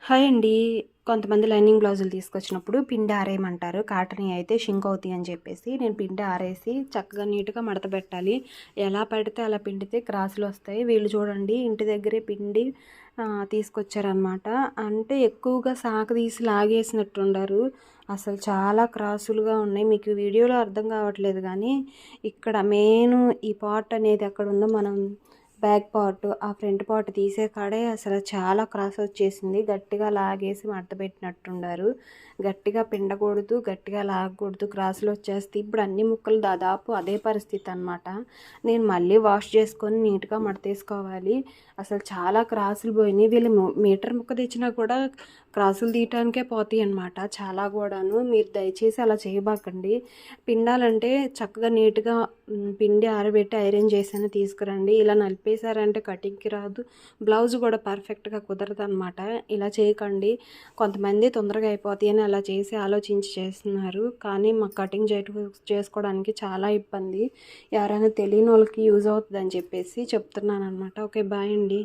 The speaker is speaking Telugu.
హాయ్ అండి. కొంతమంది లైనింగ్ బ్లౌజులు తీసుకొచ్చినప్పుడు పిండి ఆరేయమంటారు. కాటన్‌యి అయితే షింక్ అవుతాయి అని చెప్పేసి నేను పిండి ఆరేసి చక్కగా నీట్‌గా మడత పెట్టాలి. ఎలా పడితే అలా పిండితే క్రాసులొస్తాయి. వీళ్ళు చూడండి ఇంటి దగ్గరే పిండి తీసుకొచ్చారనమాట. అంటే ఎక్కువగా సాగదీసి లాగేసినట్టుండారు. అసలు చాలా క్రాసులుగా ఉన్నాయి. మీకు వీడియోలో అర్థం కావట్లేదు కానీ ఇక్కడ మెయిను ఈ పార్ట్ అనేది ఎక్కడుందో మనం బ్యాక్ పార్ట్, ఆ ఫ్రంట్ పార్ట్ తీసే కాడే అసలు చాలా క్రాస్ వచ్చేసింది. గట్టిగా లాగేసి మడతపెట్టినట్టుండారు. గట్టిగా పిండకూడదు, గట్టిగా లాగకూడదు, క్రాసులు వచ్చేస్తాయి. ఇప్పుడు అన్ని ముక్కలు దాదాపు అదే పరిస్థితి అనమాట. నేను మళ్ళీ వాష్ చేసుకొని నీట్గా మడతేసుకోవాలి. అసలు చాలా క్రాసులు పోయినాయి. వీళ్ళు మీటర్ ముక్క తెచ్చినా కూడా క్రాసులు తీయటానికే పోతాయి అనమాట చాలా కూడాను. మీరు దయచేసి అలా చేయబాకండి. పిండాలంటే చక్కగా నీట్గా పిండి ఆరబెట్టి ఐరన్ చేసైనా తీసుకురండి. ఇలా నలిపేశారంటే కటింగ్కి రాదు, బ్లౌజ్ కూడా పర్ఫెక్ట్గా కుదరదు అనమాట. ఇలా చేయకండి. కొంతమంది తొందరగా అయిపోతాయి అని అలా చేసి ఆలోచించి చేస్తున్నారు, కానీ మాకు కటింగ్ చేసుకోవడానికి చాలా ఇబ్బంది. ఎవరైనా తెలియని వాళ్ళకి యూజ్ అవుతుందని చెప్పేసి చెప్తున్నాను అనమాట. ఓకే, బాయ్ అండి.